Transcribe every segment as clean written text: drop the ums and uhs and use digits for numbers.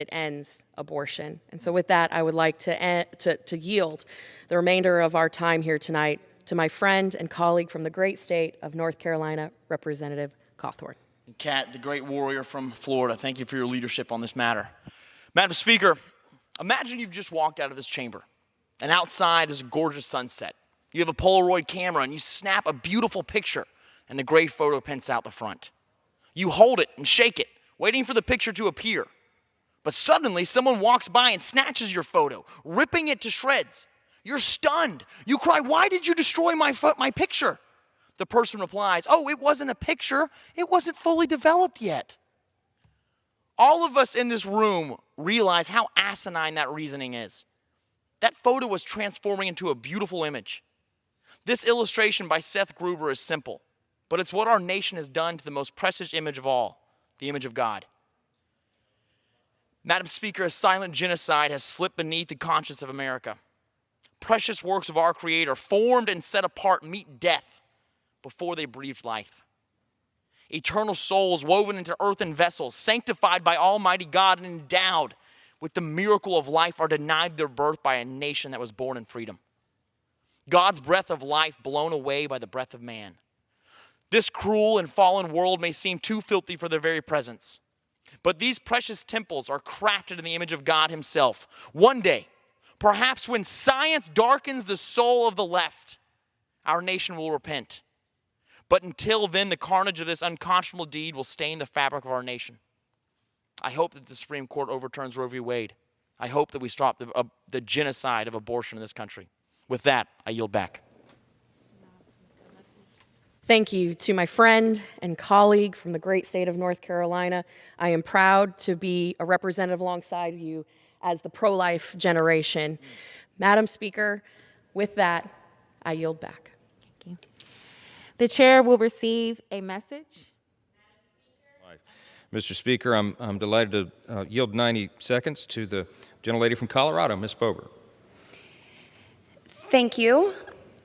it ends abortion. And so with that, I would like to yield the remainder of our time here tonight to my friend and colleague from the great state of North Carolina, Representative Cawthorn. Kat, the great warrior from Florida, thank you for your leadership on this matter. Madam Speaker, imagine you've just walked out of this chamber, and outside is a gorgeous sunset. You have a Polaroid camera, and you snap a beautiful picture, and the great photo prints out the front. You hold it and shake it, waiting for the picture to appear. But suddenly, someone walks by and snatches your photo, ripping it to shreds. You're stunned. You cry, "Why did you destroy my picture?" The person replies, "Oh, it wasn't a picture. It wasn't fully developed yet." All of us in this room realize how asinine that reasoning is. That photo was transforming into a beautiful image. This illustration by Seth Gruber is simple, but it's what our nation has done to the most precious image of all, the image of God. Madam Speaker, a silent genocide has slipped beneath the conscience of America. Precious works of our Creator, formed and set apart, meet death before they breathed life. Eternal souls woven into earthen vessels, sanctified by Almighty God and endowed with the miracle of life, are denied their birth by a nation that was born in freedom. God's breath of life blown away by the breath of man. This cruel and fallen world may seem too filthy for their very presence, but these precious temples are crafted in the image of God Himself. One day, perhaps when science darkens the soul of the left, our nation will repent. But until then, the carnage of this unconscionable deed will stain the fabric of our nation. I hope that the Supreme Court overturns Roe v. Wade. I hope that we stop the genocide of abortion in this country. With that, I yield back. Thank you to my friend and colleague from the great state of North Carolina. I am proud to be a representative alongside you as the pro-life generation. Madam Speaker, with that, I yield back. Thank you. The chair will receive a message. Mr. Speaker, I'm delighted to yield 90 seconds to the gentlelady from Colorado, Ms. Boebert. Thank you.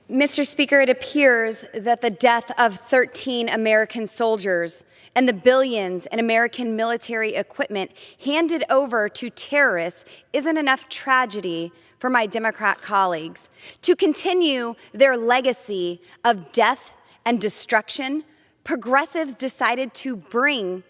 Mr. Speaker, it appears that the death of 13 American soldiers and the billions in American military equipment handed over to terrorists isn't enough tragedy for my Democrat colleagues. To continue their legacy of death and destruction, progressives decided to bring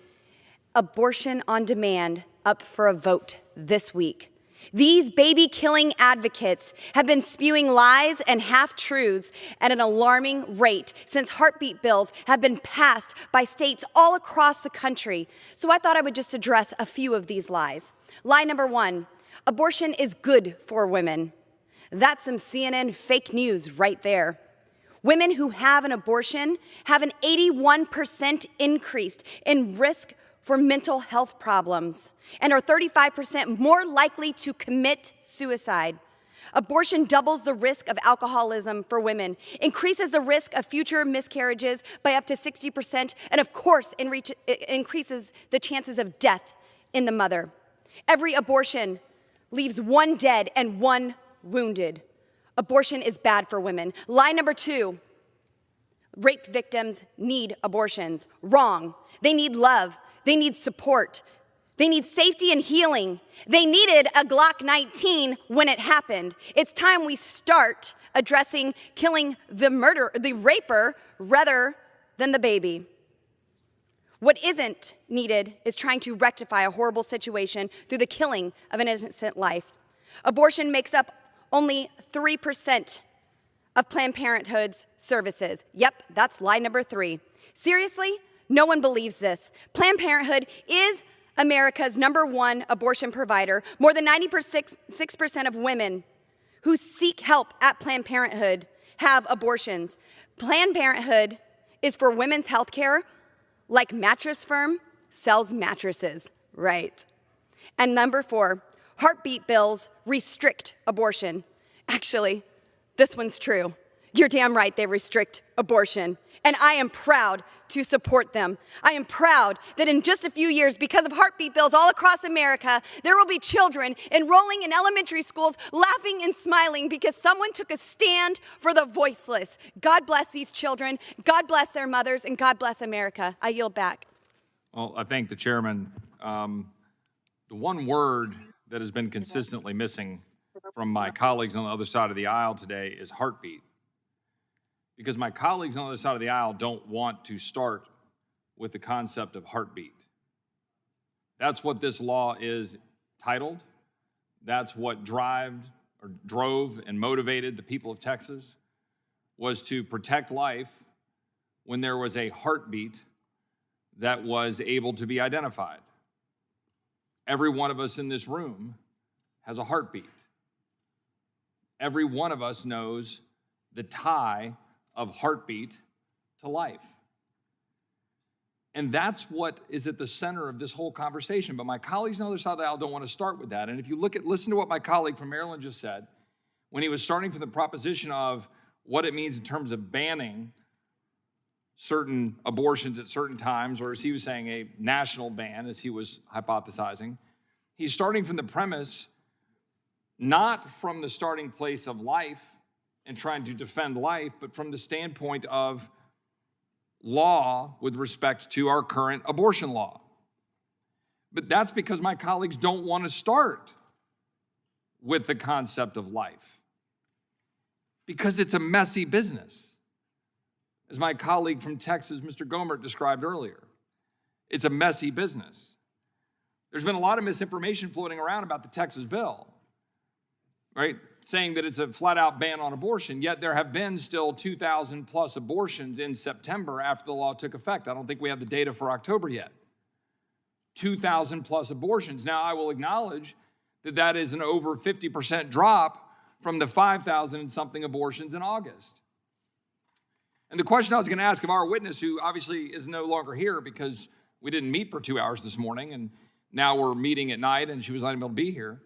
abortion on demand up for a vote this week. These baby-killing advocates have been spewing lies and half-truths at an alarming rate since heartbeat bills have been passed by states all across the country. So I thought I would just address a few of these lies. Lie number one, abortion is good for women. That's some CNN fake news right there. Women who have an abortion have an 81% increase in risk for mental health problems and are 35% more likely to commit suicide. Abortion doubles the risk of alcoholism for women, increases the risk of future miscarriages by up to 60%, and of course, increases the chances of death in the mother. Every abortion leaves one dead and one wounded. Abortion is bad for women. Lie number two, rape victims need abortions. Wrong. They need love. They need support. They need safety and healing. They needed a Glock 19 when it happened. It's time we start addressing killing the raper, rather than the baby. What isn't needed is trying to rectify a horrible situation through the killing of an innocent life. Abortion makes up only 3% of Planned Parenthood's services. Yep, that's lie number 3. Seriously? No one believes this. Planned Parenthood is America's #1 abortion provider. More than 96% of women who seek help at Planned Parenthood have abortions. Planned Parenthood is for women's health care, like Mattress Firm sells mattresses, right? And number 4, heartbeat bills restrict abortion. Actually, this one's true. You're damn right they restrict abortion. And I am proud to support them. I am proud that in just a few years, because of heartbeat bills all across America, there will be children enrolling in elementary schools laughing and smiling because someone took a stand for the voiceless. God bless these children, God bless their mothers, and God bless America. I yield back. Well, I thank the chairman. The one word that has been consistently missing from my colleagues on the other side of the aisle today is heartbeat. Because my colleagues on the other side of the aisle don't want to start with the concept of heartbeat. That's what this law is titled. That's what drove and motivated the people of Texas, was to protect life when there was a heartbeat that was able to be identified. Every one of us in this room has a heartbeat. Every one of us knows the tie of heartbeat to life. And that's what is at the center of this whole conversation. But my colleagues on the other side of the aisle don't want to start with that. And if you listen to what my colleague from Maryland just said, when he was starting from the proposition of what it means in terms of banning certain abortions at certain times, or as he was saying, a national ban, as he was hypothesizing, he's starting from the premise, not from the starting place of life and trying to defend life, but from the standpoint of law with respect to our current abortion law. But that's because my colleagues don't want to start with the concept of life, because it's a messy business. As my colleague from Texas, Mr. Boebert, described earlier, it's a messy business. There's been a lot of misinformation floating around about the Texas bill, right? Saying that it's a flat-out ban on abortion, yet there have been still 2,000 plus abortions in September after the law took effect. I don't think we have the data for October yet. 2,000 plus abortions. Now, I will acknowledge that that is an over 50% drop from the 5,000 and something abortions in August. And the question I was going to ask of our witness, who obviously is no longer here because we didn't meet for 2 hours this morning, and now we're meeting at night and she was not able to be here.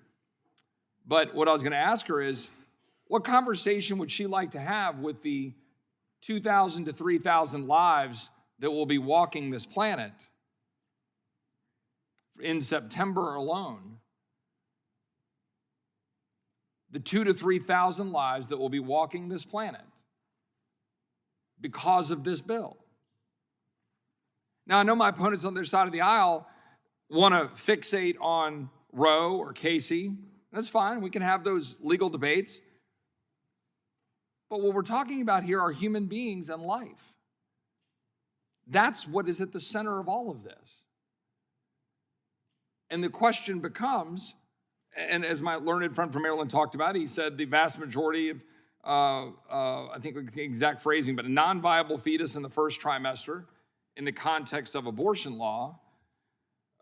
But what I was going to ask her is, what conversation would she like to have with the 2,000 to 3,000 lives that will be walking this planet in September alone? The 2,000 to 3,000 lives that will be walking this planet because of this bill. Now, I know my opponents on their side of the aisle want to fixate on Roe or Casey. That's fine. We can have those legal debates. But what we're talking about here are human beings and life. That's what is at the center of all of this. And the question becomes, and as my learned friend from Maryland talked about, he said the vast majority of, I think the exact phrasing, but a non-viable fetus in the first trimester in the context of abortion law,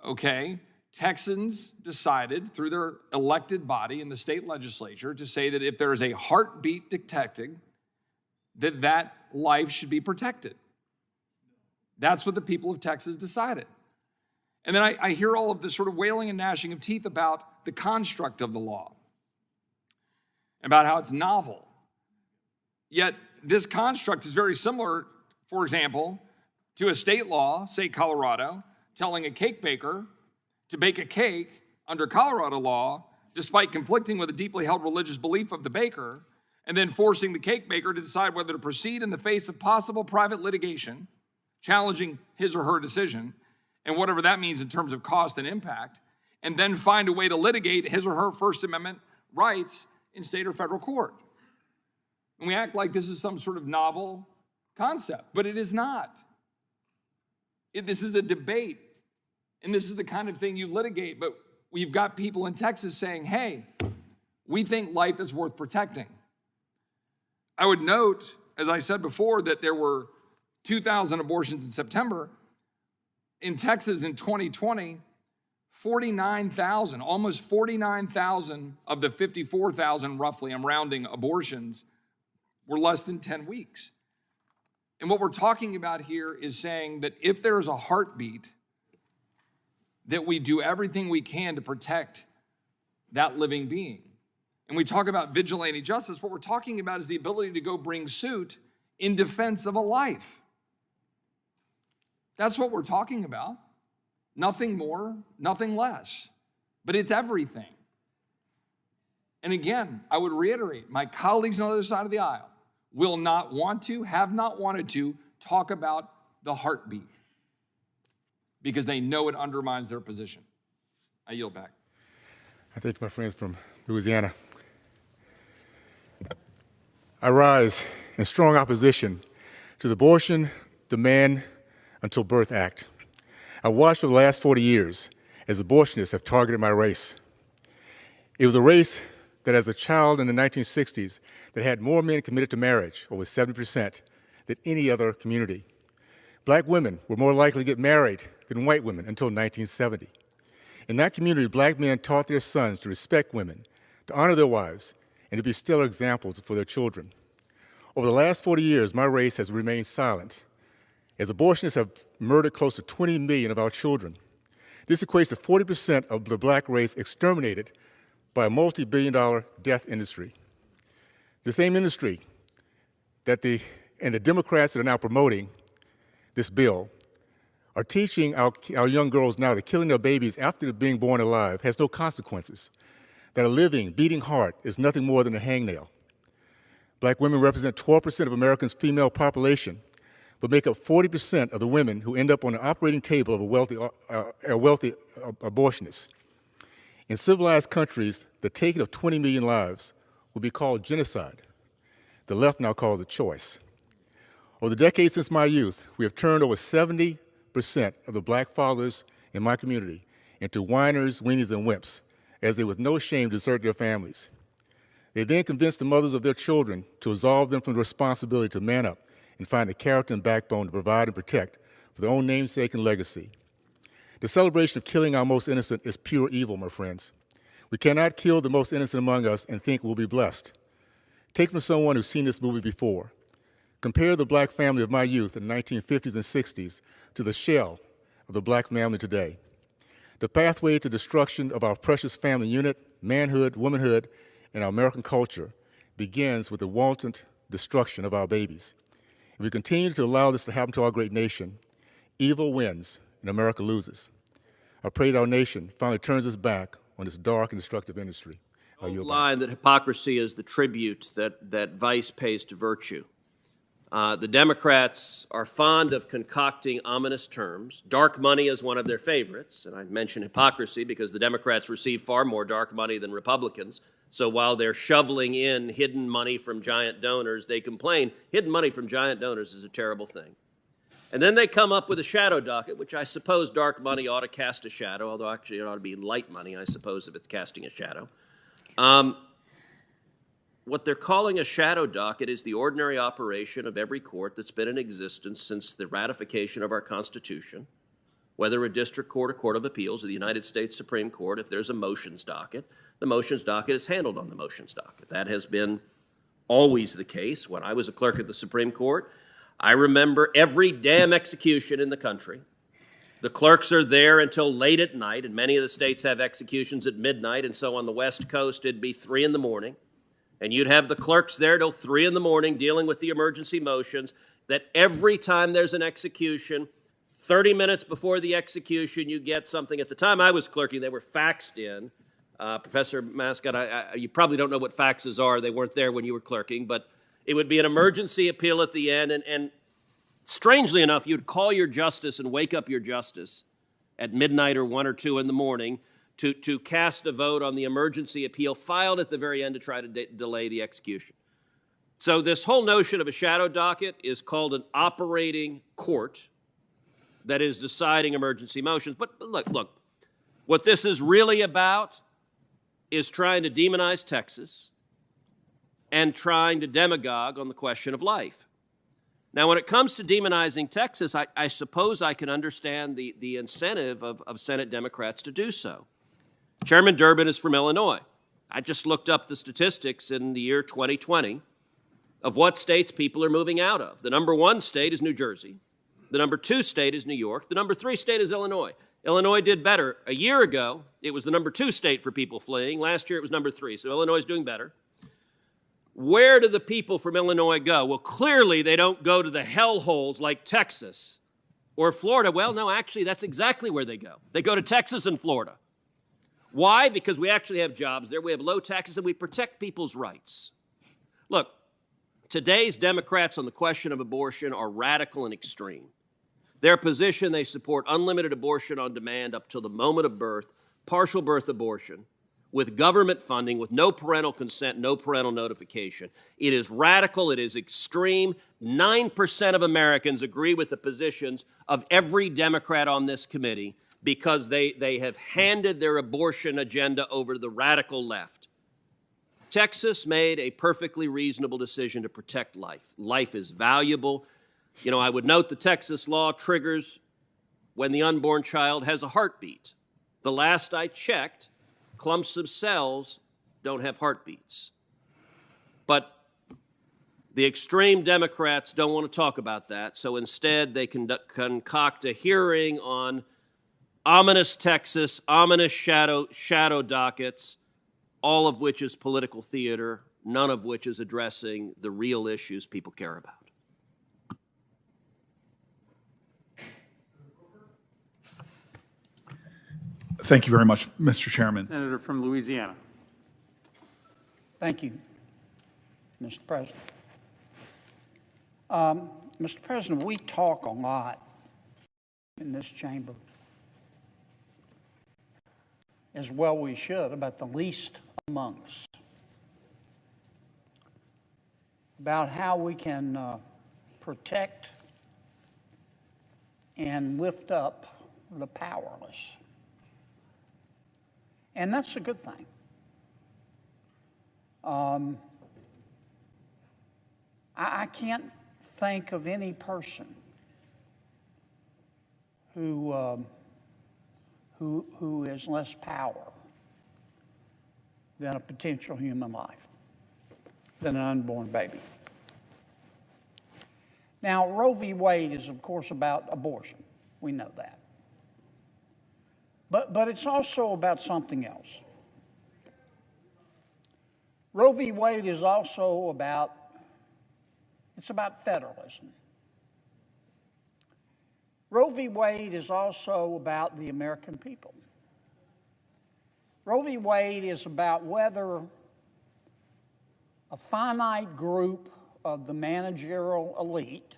okay, Texans decided through their elected body in the state legislature to say that if there is a heartbeat detected, that life should be protected. That's what the people of Texas decided. And then I hear all of this sort of wailing and gnashing of teeth about the construct of the law, about how it's novel. Yet this construct is very similar, for example, to a state law, say Colorado, telling a cake baker to bake a cake under Colorado law, despite conflicting with a deeply held religious belief of the baker, and then forcing the cake baker to decide whether to proceed in the face of possible private litigation, challenging his or her decision, and whatever that means in terms of cost and impact, and then find a way to litigate his or her First Amendment rights in state or federal court. And we act like this is some sort of novel concept, but it is not. This is a debate. And this is the kind of thing you litigate, but we've got people in Texas saying, hey, we think life is worth protecting. I would note, as I said before, that there were 2,000 abortions in September. In Texas in 2020, 49,000, almost 49,000 of the 54,000 roughly, I'm rounding, abortions were less than 10 weeks. And what we're talking about here is saying that if there's a heartbeat, that we do everything we can to protect that living being. And we talk about vigilante justice. What we're talking about is the ability to go bring suit in defense of a life. That's what we're talking about. Nothing more, nothing less. But it's everything. And again, I would reiterate, my colleagues on the other side of the aisle will not want to, have not wanted to, talk about the heartbeat, because they know it undermines their position. I yield back. I thank my friends from Louisiana. I rise in strong opposition to the Abortion Demand Until Birth Act. I watched for the last 40 years as abortionists have targeted my race. It was a race that as a child in the 1960s that had more men committed to marriage, over 70%, than any other community. Black women were more likely to get married than white women until 1970. In that community, black men taught their sons to respect women, to honor their wives, and to be stellar examples for their children. Over the last 40 years, my race has remained silent, as abortionists have murdered close to 20 million of our children. This equates to 40% of the black race exterminated by a multi-billion-dollar death industry. The same industry that the Democrats that are now promoting this bill are teaching our young girls now that killing their babies after being born alive has no consequences, that a living, beating heart is nothing more than a hangnail. Black women represent 12% of Americans' female population, but make up 40% of the women who end up on the operating table of a wealthy abortionist. In civilized countries, the taking of 20 million lives would be called genocide. The left now calls it choice. Over the decades since my youth, we have turned over 70% of the black fathers in my community into whiners, weenies, and wimps, as they with no shame desert their families. They then convince the mothers of their children to absolve them from the responsibility to man up and find the character and backbone to provide and protect for their own namesake and legacy. The celebration of killing our most innocent is pure evil, my friends. We cannot kill the most innocent among us and think we'll be blessed. Take from someone who's seen this movie before. Compare the black family of my youth in the 1950s and 60s to the shell of the black family today. The pathway to destruction of our precious family unit, manhood, womanhood, and our American culture begins with the wanton destruction of our babies. If we continue to allow this to happen to our great nation, evil wins and America loses. I pray that our nation finally turns its back on this dark and destructive industry. The line that hypocrisy is the tribute that vice pays to virtue. The Democrats are fond of concocting ominous terms. Dark money is one of their favorites, and I mention hypocrisy because the Democrats receive far more dark money than Republicans. So while they're shoveling in hidden money from giant donors, they complain hidden money from giant donors is a terrible thing. And then they come up with a shadow docket, which I suppose dark money ought to cast a shadow, although actually it ought to be light money, I suppose, if it's casting a shadow. What they're calling a shadow docket is the ordinary operation of every court that's been in existence since the ratification of our Constitution, whether a district court, a court of appeals, or the United States Supreme Court. If there's a motions docket, the motions docket is handled on the motions docket. That has been always the case. When I was a clerk at the Supreme Court, I remember every damn execution in the country. The clerks are there until late at night, and many of the states have executions at midnight, and so on the West Coast it'd be 3 in the morning. And you'd have the clerks there till 3 in the morning dealing with the emergency motions, that every time there's an execution, 30 minutes before the execution, you get something. At the time I was clerking, they were faxed in. Professor Mascott, you probably don't know what faxes are. They weren't there when you were clerking, but it would be an emergency appeal at the end, and strangely enough, you'd call your justice and wake up your justice at midnight or 1 or 2 in the morning to cast a vote on the emergency appeal filed at the very end to try to delay the execution. So this whole notion of a shadow docket is called an operating court that is deciding emergency motions. But look, what this is really about is trying to demonize Texas and trying to demagogue on the question of life. Now, when it comes to demonizing Texas, I suppose I can understand the incentive of Senate Democrats to do so. Chairman Durbin is from Illinois. I just looked up the statistics in the year 2020 of what states people are moving out of. The number 1 state is New Jersey. The number 2 state is New York. The number 3 state is Illinois. Illinois did better. A year ago, it was the number 2 state for people fleeing. Last year, it was number 3. So Illinois is doing better. Where do the people from Illinois go? Well, clearly they don't go to the hellholes like Texas or Florida. Well, no, actually, that's exactly where they go. They go to Texas and Florida. Why? Because we actually have jobs there. We have low taxes, and we protect people's rights. Look, today's Democrats on the question of abortion are radical and extreme. Their position, they support unlimited abortion on demand up till the moment of birth, partial birth abortion, with government funding, with no parental consent, no parental notification. It is radical, it is extreme. 9% of Americans agree with the positions of every Democrat on this committee because they have handed their abortion agenda over to the radical left. Texas made a perfectly reasonable decision to protect life. Life is valuable. You know, I would note the Texas law triggers when the unborn child has a heartbeat. The last I checked, clumps of cells don't have heartbeats. But the extreme Democrats don't want to talk about that, so instead they concoct a hearing on ominous Texas, ominous shadow dockets, all of which is political theater, none of which is addressing the real issues people care about. Thank you very much, Mr. Chairman. Senator from Louisiana. Thank you, Mr. President. Mr. President, we talk a lot in this chamber, as well we should, about the least among us, about how we can protect and lift up the powerless. And that's a good thing. I can't think of any person who has less power than a potential human life, than an unborn baby. Now, Roe v. Wade is, of course, about abortion. We know that. But it's also about something else. Roe v. Wade is also about federalism. Roe v. Wade is also about the American people. Roe v. Wade is about whether a finite group of the managerial elite,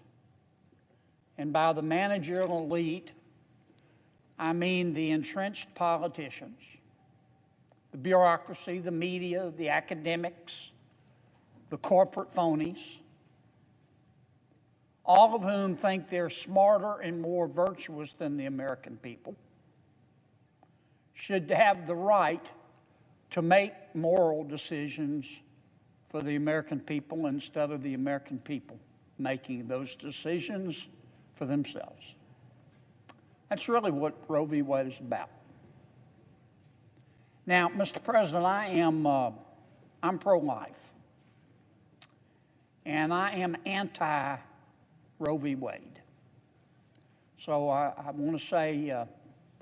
and by the managerial elite, I mean the entrenched politicians, the bureaucracy, the media, the academics, the corporate phonies, all of whom think they're smarter and more virtuous than the American people, should have the right to make moral decisions for the American people instead of the American people making those decisions for themselves. That's really what Roe v. Wade is about. Now, Mr. President, I'm pro-life, and I am anti-Roe v. Wade. So I want to say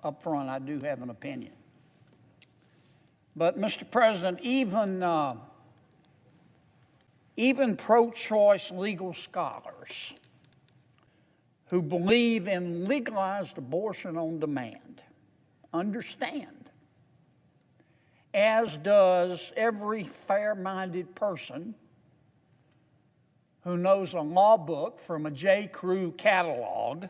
up front, I do have an opinion. But, Mr. President, even pro-choice legal scholars who believe in legalized abortion on demand understand, as does every fair-minded person who knows a law book from a J. Crew catalog,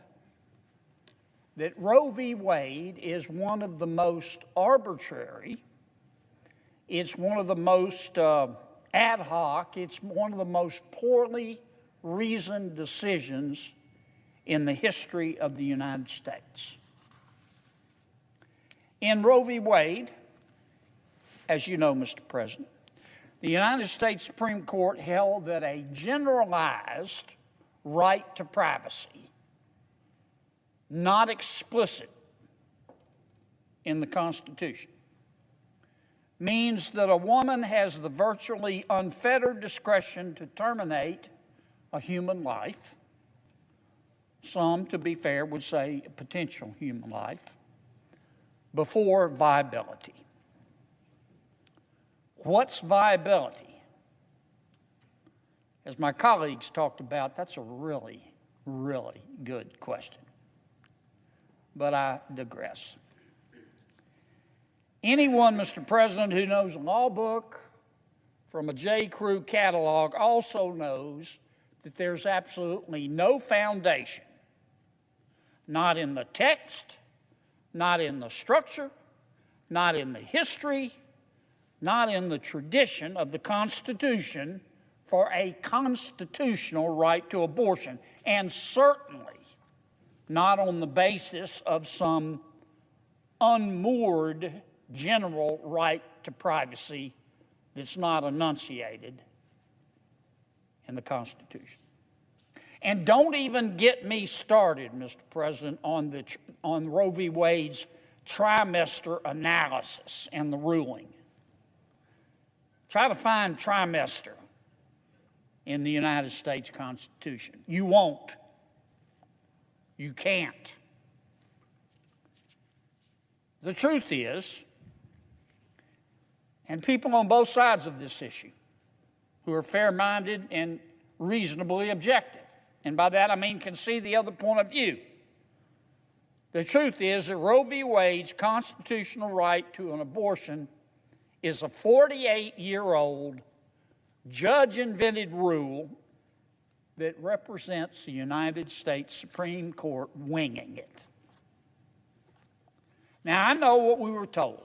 that Roe v. Wade is one of the most arbitrary, it's one of the most ad hoc, it's one of the most poorly reasoned decisions in the history of the United States. In Roe v. Wade, as you know, Mr. President, the United States Supreme Court held that a generalized right to privacy, not explicit in the Constitution, means that a woman has the virtually unfettered discretion to terminate a human life. Some, to be fair, would say a potential human life, before viability. What's viability? As my colleagues talked about, that's a really, really good question. But I digress. Anyone, Mr. President, who knows a law book from a J. Crew catalog also knows that there's absolutely no foundation, not in the text, not in the structure, not in the history, not in the tradition of the Constitution for a constitutional right to abortion, and certainly not on the basis of some unmoored general right to privacy that's not enunciated in the Constitution. And don't even get me started, Mr. President, on Roe v. Wade's trimester analysis and the ruling. Try to find trimester in the United States Constitution. You won't. You can't. The truth is, and people on both sides of this issue who are fair-minded and reasonably objective, and by that I mean can see the other point of view, the truth is that Roe v. Wade's constitutional right to an abortion is a 48-year-old judge-invented rule that represents the United States Supreme Court winging it. Now, I know what we were told.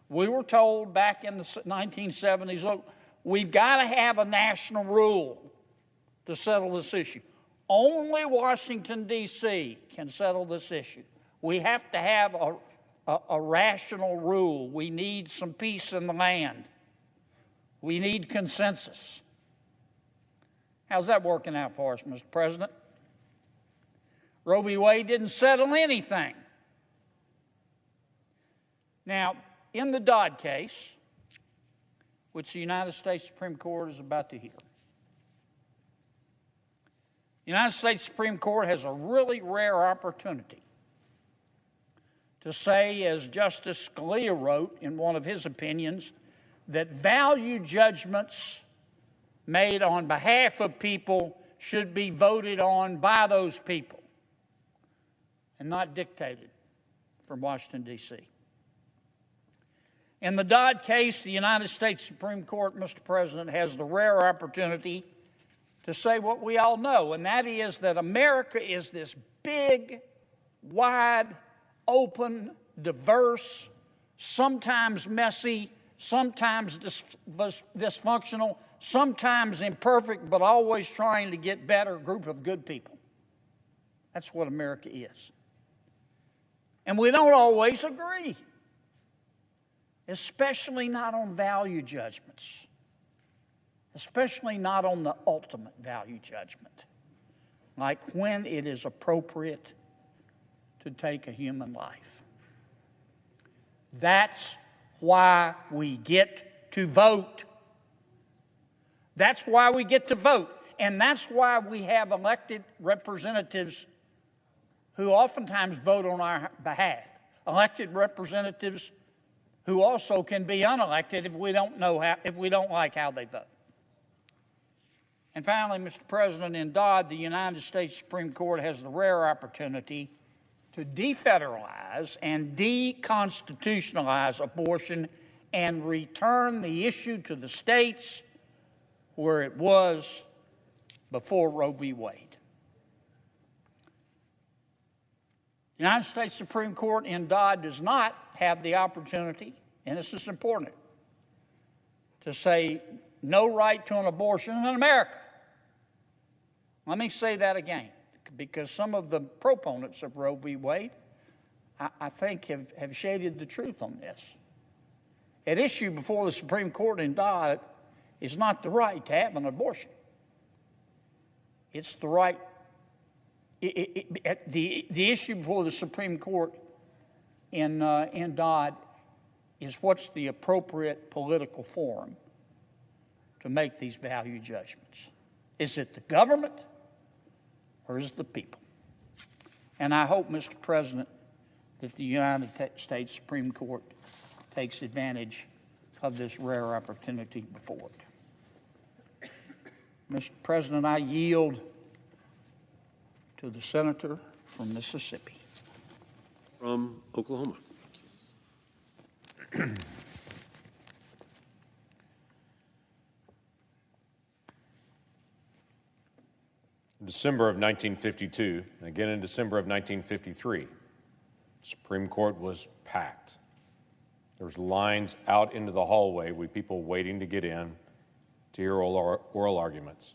We were told back in the 1970s, look, we've got to have a national rule to settle this issue. Only Washington, D.C. can settle this issue. We have to have a rational rule. We need some peace in the land. We need consensus. How's that working out for us, Mr. President? Roe v. Wade didn't settle anything. Now, in the Dodd case, which the United States Supreme Court is about to hear, the United States Supreme Court has a really rare opportunity to say, as Justice Scalia wrote in one of his opinions, that value judgments made on behalf of people should be voted on by those people and not dictated from Washington, D.C. In the Dodd case, the United States Supreme Court, Mr. President, has the rare opportunity to say what we all know, and that is that America is this big, wide, open, diverse, sometimes messy, sometimes dysfunctional, sometimes imperfect, but always trying to get better group of good people. That's what America is. And we don't always agree, especially not on value judgments, especially not on the ultimate value judgment, like when it is appropriate to take a human life. That's why we get to vote. That's why we get to vote. And that's why we have elected representatives who oftentimes vote on our behalf. Elected representatives who also can be unelected if we don't like how they vote. And finally, Mr. President, in Dodd, the United States Supreme Court has the rare opportunity to defederalize and deconstitutionalize abortion and return the issue to the states where it was before Roe v. Wade. The United States Supreme Court in Dodd does not have the opportunity, and this is important, to say no right to an abortion in America. Let me say that again, because some of the proponents of Roe v. Wade, I think, have shaded the truth on this. At issue before the Supreme Court in Dodd is not the right to have an abortion. It's the right. The issue before the Supreme Court in Dodd is what's the appropriate political forum to make these value judgments. Is it the government or is it the people? And I hope, Mr. President, that the United States Supreme Court takes advantage of this rare opportunity before it. Mr. President, I yield to the senator from Mississippi. From Oklahoma. In December of 1952, and again in December of 1953, the Supreme Court was packed. There was lines out into the hallway with people waiting to get in to hear oral arguments.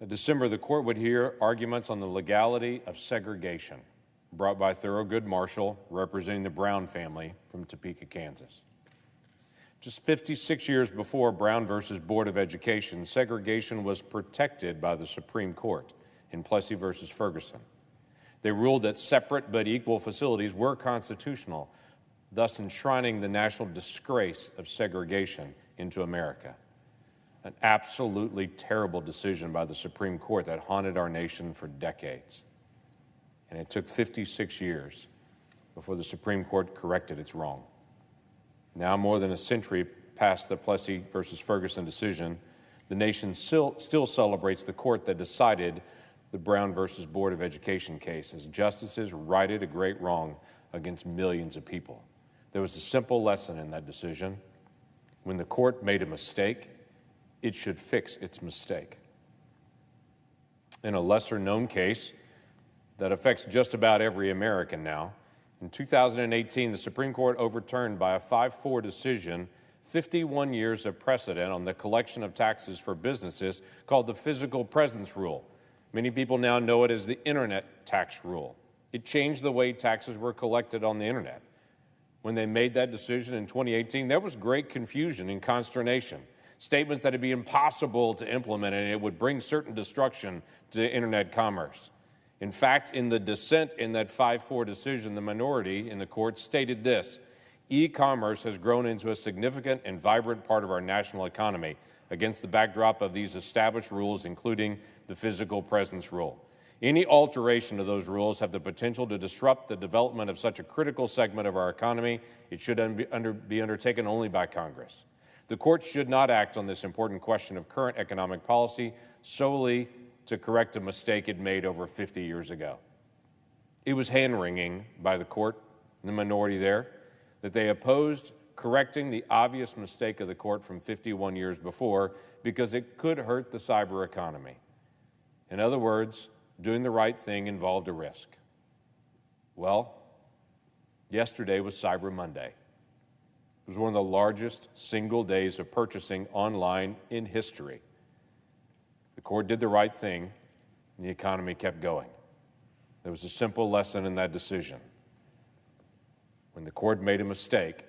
In December, the court would hear arguments on the legality of segregation brought by Thurgood Marshall, representing the Brown family from Topeka, Kansas. Just 56 years before Brown versus Board of Education, segregation was protected by the Supreme Court in Plessy versus Ferguson. They ruled that separate but equal facilities were constitutional, thus enshrining the national disgrace of segregation into America. An absolutely terrible decision by the Supreme Court that haunted our nation for decades. And it took 56 years before the Supreme Court corrected its wrong. Now, more than a century past the Plessy versus Ferguson decision, the nation still celebrates the court that decided the Brown versus Board of Education case as justices righted a great wrong against millions of people. There was a simple lesson in that decision. When the court made a mistake, it should fix its mistake. In a lesser-known case that affects just about every American now, in 2018, the Supreme Court overturned by a 5-4 decision 51 years of precedent on the collection of taxes for businesses called the physical presence rule. Many people now know it as the Internet tax rule. It changed the way taxes were collected on the Internet. When they made that decision in 2018, there was great confusion and consternation. Statements that it'd be impossible to implement and it would bring certain destruction to Internet commerce. In fact, in the dissent in that 5-4 decision, the minority in the court stated this: e-commerce has grown into a significant and vibrant part of our national economy against the backdrop of these established rules, including the physical presence rule. Any alteration of those rules have the potential to disrupt the development of such a critical segment of our economy. It should be undertaken only by Congress. The court should not act on this important question of current economic policy solely to correct a mistake it made over 50 years ago. It was hand-wringing by the court, the minority there, that they opposed correcting the obvious mistake of the court from 51 years before because it could hurt the cyber economy. In other words, doing the right thing involved a risk. Well, yesterday was Cyber Monday. It was one of the largest single days of purchasing online in history. The court did the right thing, and the economy kept going. There was a simple lesson in that decision. When the court made a mistake,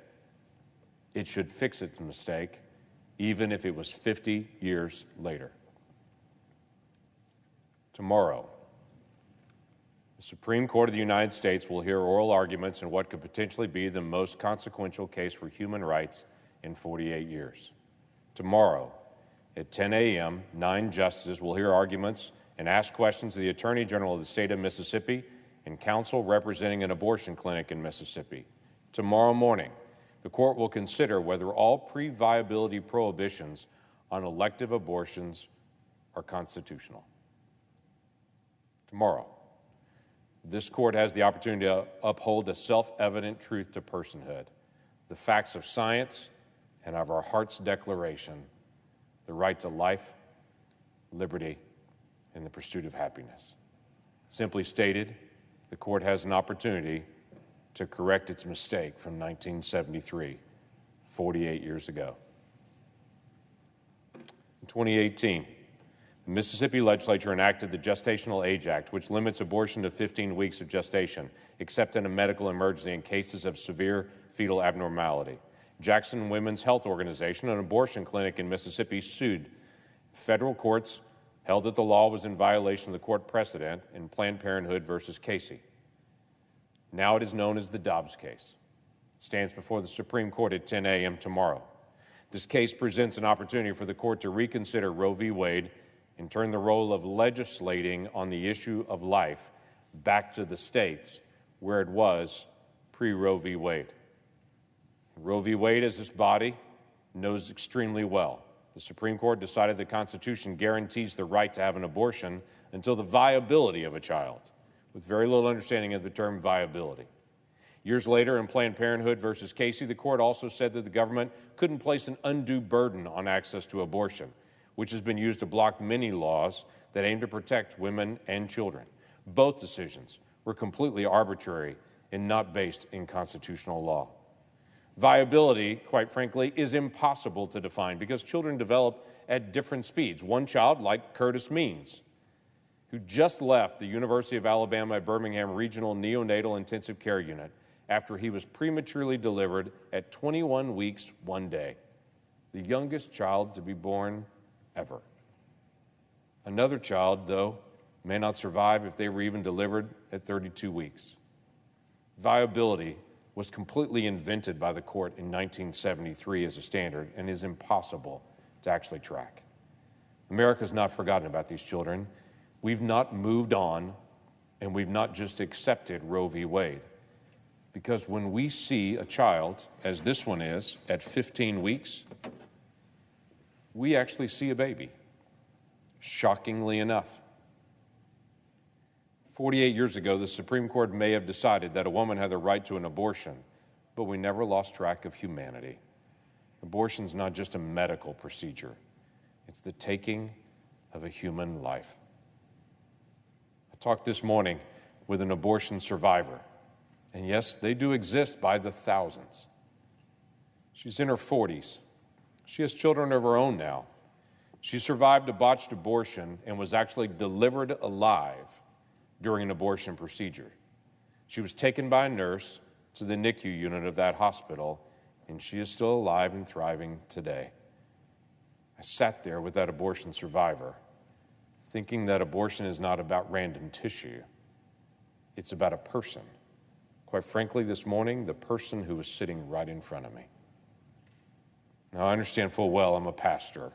it should fix its mistake, even if it was 50 years later. Tomorrow, the Supreme Court of the United States will hear oral arguments in what could potentially be the most consequential case for human rights in 48 years. Tomorrow, at 10 a.m., 9 justices will hear arguments and ask questions of the Attorney General of the state of Mississippi and counsel representing an abortion clinic in Mississippi. Tomorrow morning, the court will consider whether all pre-viability prohibitions on elective abortions are constitutional. Tomorrow, this court has the opportunity to uphold a self-evident truth to personhood, the facts of science and of our heart's declaration, the right to life, liberty, and the pursuit of happiness. Simply stated, the court has an opportunity to correct its mistake from 1973, 48 years ago. In 2018, the Mississippi legislature enacted the Gestational Age Act, which limits abortion to 15 weeks of gestation, except in a medical emergency in cases of severe fetal abnormality. Jackson Women's Health Organization, an abortion clinic in Mississippi, sued. Federal courts held that the law was in violation of the court precedent in Planned Parenthood versus Casey. Now it is known as the Dobbs case. It stands before the Supreme Court at 10 a.m. tomorrow. This case presents an opportunity for the court to reconsider Roe v. Wade and turn the role of legislating on the issue of life back to the states where it was pre-Roe v. Wade. Roe v. Wade, as this body knows extremely well, the Supreme Court decided the Constitution guarantees the right to have an abortion until the viability of a child, with very little understanding of the term viability. Years later, in Planned Parenthood versus Casey, the court also said that the government couldn't place an undue burden on access to abortion, which has been used to block many laws that aim to protect women and children. Both decisions were completely arbitrary and not based in constitutional law. Viability, quite frankly, is impossible to define because children develop at different speeds. One child, like Curtis Means, who just left the University of Alabama at Birmingham Regional Neonatal Intensive Care Unit after he was prematurely delivered at 21 weeks, 1 day, the youngest child to be born ever. Another child, though, may not survive if they were even delivered at 32 weeks. Viability was completely invented by the court in 1973 as a standard and is impossible to actually track. America's not forgotten about these children. We've not moved on, and we've not just accepted Roe v. Wade. Because when we see a child, as this one is, at 15 weeks, we actually see a baby, shockingly enough. 48 years ago, the Supreme Court may have decided that a woman had the right to an abortion, but we never lost track of humanity. Abortion's not just a medical procedure. It's the taking of a human life. I talked this morning with an abortion survivor, and yes, they do exist by the thousands. She's in her 40s. She has children of her own now. She survived a botched abortion and was actually delivered alive during an abortion procedure. She was taken by a nurse to the NICU unit of that hospital, and she is still alive and thriving today. I sat there with that abortion survivor, thinking that abortion is not about random tissue. It's about a person. Quite frankly, this morning, the person who was sitting right in front of me. Now, I understand full well I'm a pastor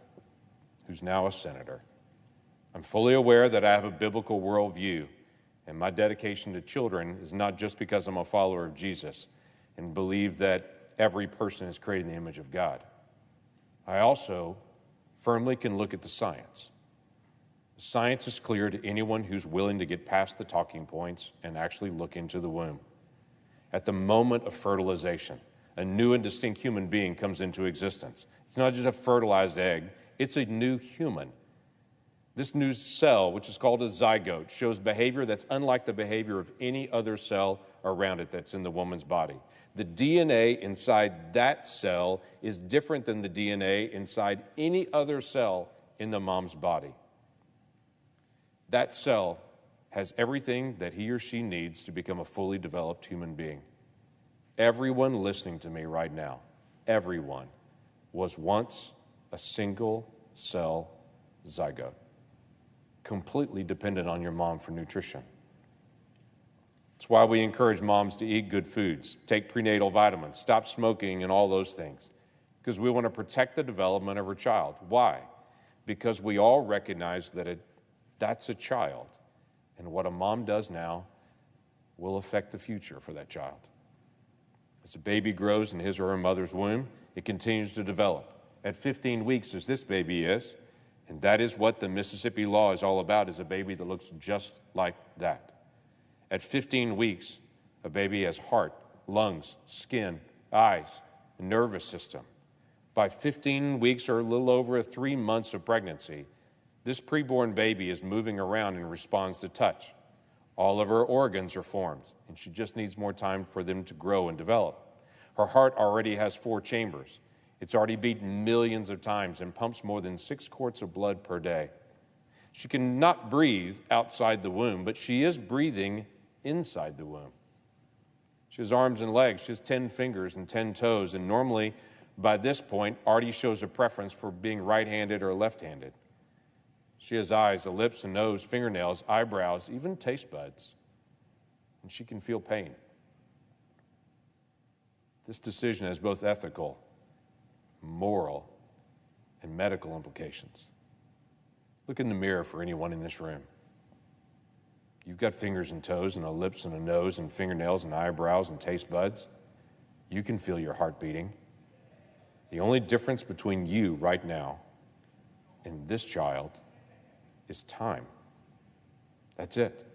who's now a senator. I'm fully aware that I have a biblical worldview, and my dedication to children is not just because I'm a follower of Jesus and believe that every person is created in the image of God. I also firmly can look at the science. The science is clear to anyone who's willing to get past the talking points and actually look into the womb. At the moment of fertilization, a new and distinct human being comes into existence. It's not just a fertilized egg, it's a new human. This new cell, which is called a zygote, shows behavior that's unlike the behavior of any other cell around it that's in the woman's body. The DNA inside that cell is different than the DNA inside any other cell in the mom's body. That cell has everything that he or she needs to become a fully developed human being. Everyone listening to me right now, everyone, was once a single cell zygote, completely dependent on your mom for nutrition. That's why we encourage moms to eat good foods, take prenatal vitamins, stop smoking, and all those things, because we want to protect the development of her child. Why? Because we all recognize that that's a child, and what a mom does now will affect the future for that child. As a baby grows in his or her mother's womb, it continues to develop. At 15 weeks, as this baby is, and that is what the Mississippi law is all about, is a baby that looks just like that. At 15 weeks, a baby has heart, lungs, skin, eyes, a nervous system. By 15 weeks, or a little over 3 months of pregnancy, this preborn baby is moving around and responds to touch. All of her organs are formed, and she just needs more time for them to grow and develop. Her heart already has 4 chambers. It's already beaten millions of times and pumps more than 6 quarts of blood per day. She cannot breathe outside the womb, but she is breathing inside the womb. She has arms and legs. She has 10 fingers and 10 toes, and normally, by this point, already shows a preference for being right-handed or left-handed. She has eyes, a lips, a nose, fingernails, eyebrows, even taste buds, and she can feel pain. This decision has both ethical, moral, and medical implications. Look in the mirror for anyone in this room. You've got fingers and toes and a lips and a nose and fingernails and eyebrows and taste buds. You can feel your heart beating. The only difference between you right now and this child is time. That's it.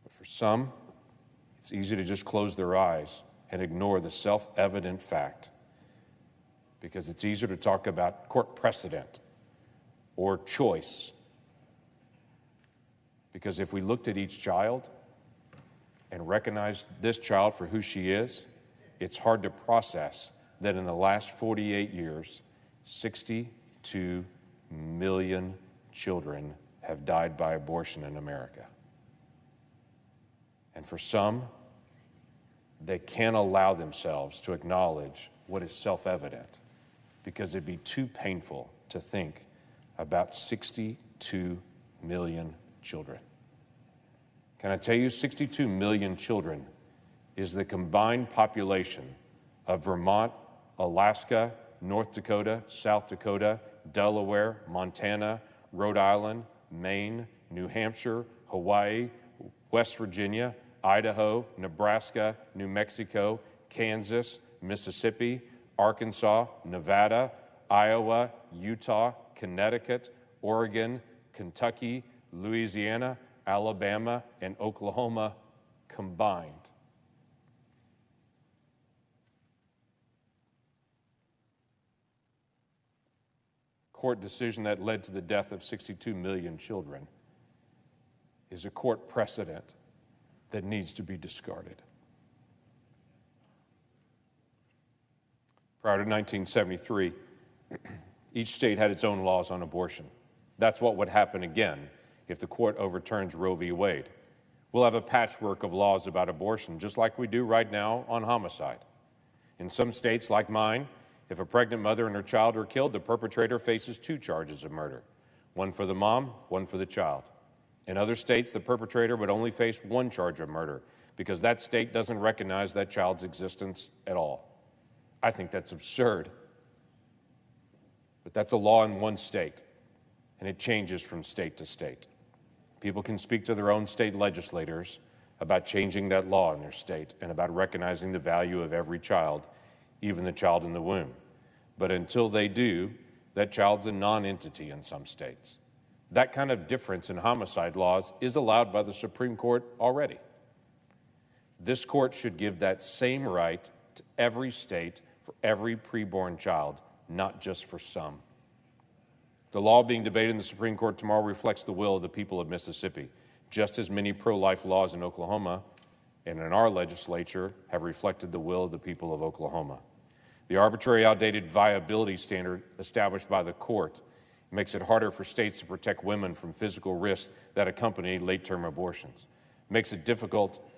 But for some, it's easy to just close their eyes and ignore the self-evident fact, because it's easier to talk about court precedent or choice. Because if we looked at each child and recognized this child for who she is it's hard to process that in the last 48 years, 62 million children have died by abortion in America. And for some, they can't allow themselves to acknowledge what is self-evident because it'd be too painful to think about 62 million children. Can I tell you, 62 million children is the combined population of Vermont, Alaska, North Dakota, South Dakota, Delaware, Montana, Rhode Island, Maine, New Hampshire, Hawaii, West Virginia, Idaho, Nebraska, New Mexico, Kansas, Mississippi, Arkansas, Nevada, Iowa, Utah, Connecticut, Oregon, Kentucky, Louisiana, Alabama, and Oklahoma combined. Court decision that led to the death of 62 million children is a court precedent that needs to be discarded. Prior to 1973, each state had its own laws on abortion. That's what would happen again if the court overturns Roe v. Wade. We'll have a patchwork of laws about abortion, just like we do right now on homicide. In some states, like mine, if a pregnant mother and her child are killed, the perpetrator faces 2 charges of murder, one for the mom, one for the child. In other states, the perpetrator would only face 1 charge of murder because that state doesn't recognize that child's existence at all. I think that's absurd. But that's a law in one state, and it changes from state to state. People can speak to their own state legislators about changing that law in their state and about recognizing the value of every child, even the child in the womb. But until they do, that child's a non-entity in some states. That kind of difference in homicide laws is allowed by the Supreme Court already. This court should give that same right to every state for every preborn child, not just for some. The law being debated in the Supreme Court tomorrow reflects the will of the people of Mississippi, just as many pro-life laws in Oklahoma and in our legislature have reflected the will of the people of Oklahoma. The arbitrary, outdated viability standard established by the court makes it harder for states to protect women from physical risks that accompany late-term abortions. Makes it difficult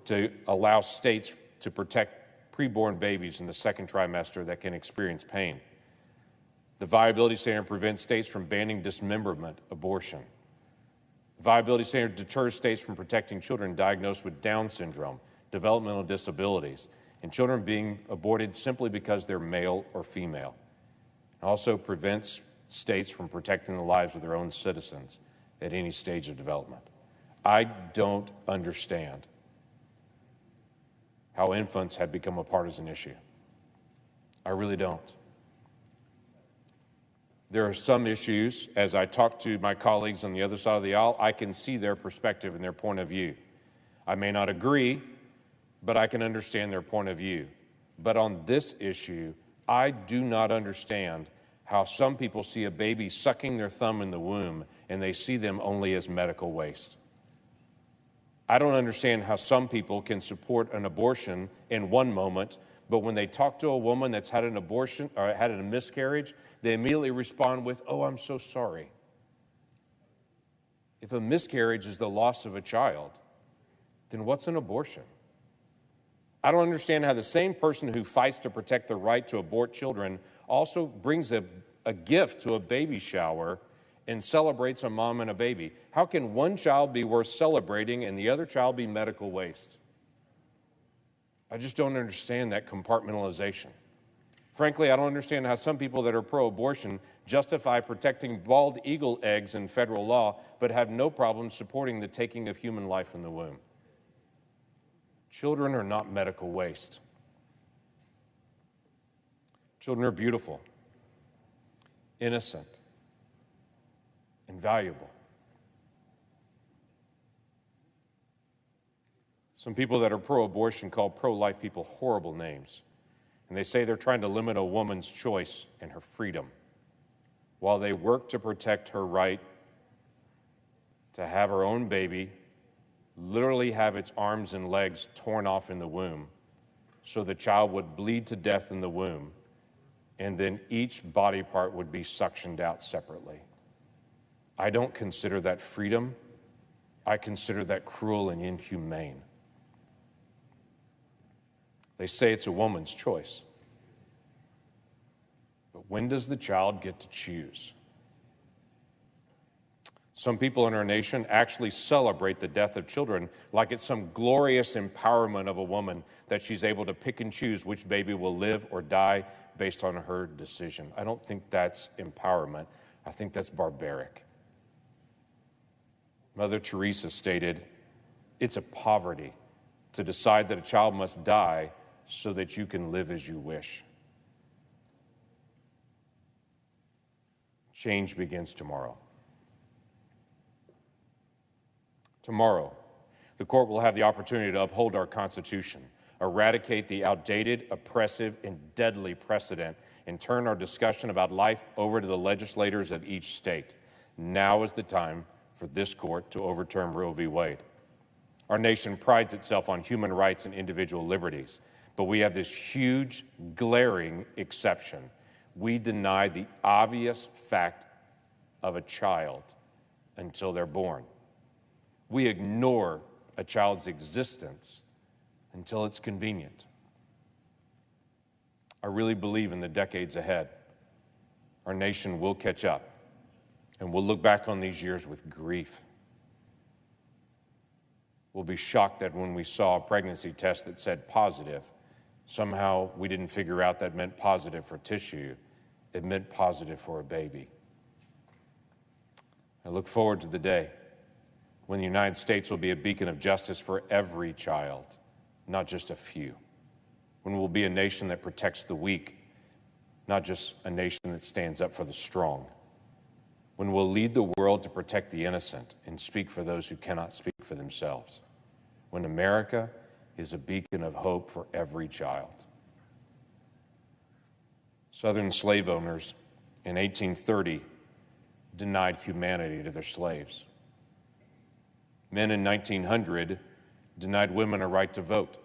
to allow states to protect preborn babies in the second trimester that can experience pain. The viability standard prevents states from banning dismemberment abortion. The viability standard deters states from protecting children diagnosed with Down syndrome, developmental disabilities, and children being aborted simply because they're male or female. It also prevents states from protecting the lives of their own citizens at any stage of development. I don't understand how infants have become a partisan issue. I really don't. There are some issues, as I talk to my colleagues on the other side of the aisle, I can see their perspective and their point of view. I may not agree, but I can understand their point of view. But on this issue, I do not understand how some people see a baby sucking their thumb in the womb and they see them only as medical waste. I don't understand how some people can support an abortion in one moment, but when they talk to a woman that's had an abortion or had a miscarriage, they immediately respond with, "Oh, I'm so sorry." If a miscarriage is the loss of a child, then what's an abortion? I don't understand how the same person who fights to protect the right to abort children also brings a gift to a baby shower and celebrates a mom and a baby. How can one child be worth celebrating and the other child be medical waste? I just don't understand that compartmentalization. Frankly, I don't understand how some people that are pro-abortion justify protecting bald eagle eggs in federal law, but have no problem supporting the taking of human life in the womb. Children are not medical waste. Children are beautiful, innocent, and valuable. Some people that are pro-abortion call pro-life people horrible names, and they say they're trying to limit a woman's choice and her freedom, while they work to protect her right to have her own baby, literally have its arms and legs torn off in the womb, so the child would bleed to death in the womb, and then each body part would be suctioned out separately. I don't consider that freedom. I consider that cruel and inhumane. They say it's a woman's choice. But when does the child get to choose? Some people in our nation actually celebrate the death of children like it's some glorious empowerment of a woman that she's able to pick and choose which baby will live or die based on her decision. I don't think that's empowerment. I think that's barbaric. Mother Teresa stated, "It's a poverty to decide that a child must die so that you can live as you wish." Change begins tomorrow. Tomorrow, the court will have the opportunity to uphold our Constitution, eradicate the outdated, oppressive, and deadly precedent, and turn our discussion about life over to the legislators of each state. Now is the time for this court to overturn Roe v. Wade. Our nation prides itself on human rights and individual liberties, but we have this huge, glaring exception. We deny the obvious fact of a child until they're born. We ignore a child's existence until it's convenient. I really believe in the decades ahead, our nation will catch up, and we'll look back on these years with grief. We'll be shocked that when we saw a pregnancy test that said positive, somehow we didn't figure out that meant positive for tissue. It meant positive for a baby. I look forward to the day when the United States will be a beacon of justice for every child, not just a few. When we'll be a nation that protects the weak, not just a nation that stands up for the strong. When we'll lead the world to protect the innocent and speak for those who cannot speak for themselves. When America is a beacon of hope for every child. Southern slave owners in 1830 denied humanity to their slaves. Men in 1900 denied women a right to vote.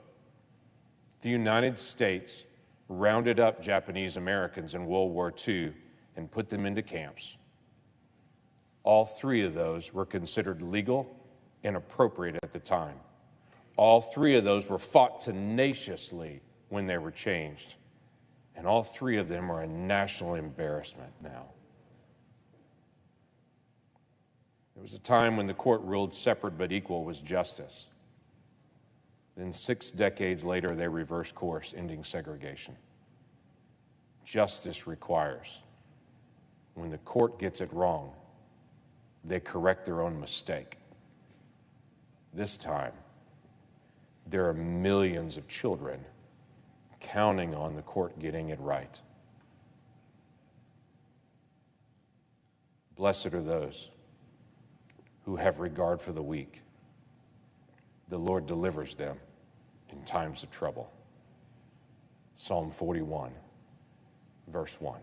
The United States rounded up Japanese Americans in World War II and put them into camps. All three of those were considered legal and appropriate at the time. All three of those were fought tenaciously when they were changed. And all three of them are a national embarrassment now. There was a time when the court ruled separate but equal was justice. Then 6 decades later, they reversed course, ending segregation. Justice requires, when the court gets it wrong, they correct their own mistake. This time, there are millions of children counting on the court getting it right. Blessed are those who have regard for the weak. The Lord delivers them in times of trouble. Psalm 41, verse 1.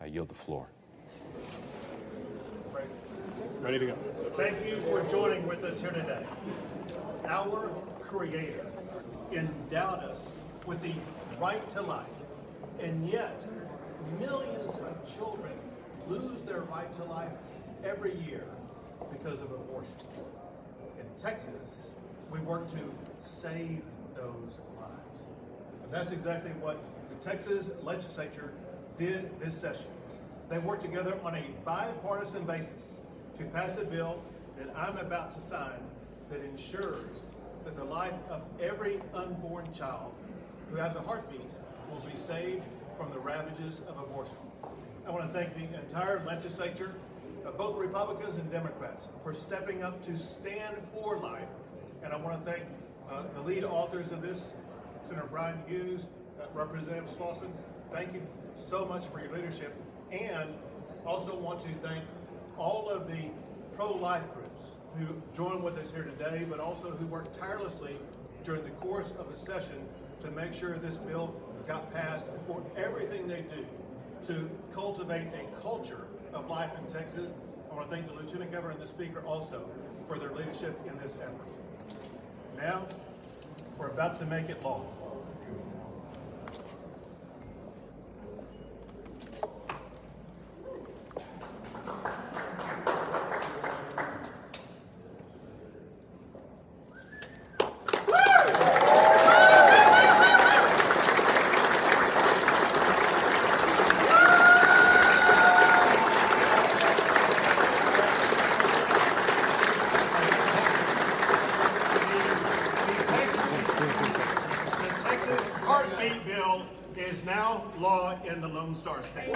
I yield the floor. Ready to go. Thank you for joining with us here today. Our Creator endowed us with the right to life, and yet millions of children lose their right to life every year because of abortion. In Texas, we work to save those lives. And that's exactly what the Texas legislature did this session. They worked together on a bipartisan basis to pass a bill that I'm about to sign that ensures that the life of every unborn child who has a heartbeat will be saved from the ravages of abortion. I want to thank the entire legislature, both Republicans and Democrats, for stepping up to stand for life. And I want to thank the lead authors of this, Senator Brian Hughes, Representative Slauson. Thank you so much for your leadership. And also want to thank all of the pro-life groups who joined with us here today, but also who worked tirelessly during the course of the session to make sure this bill got passed, and for everything they do to cultivate a culture of life in Texas. I want to thank the Lieutenant Governor and the Speaker also for their leadership in this effort. Now, We're about to make it law. Heartbeat bill is now law in the Lone Star State.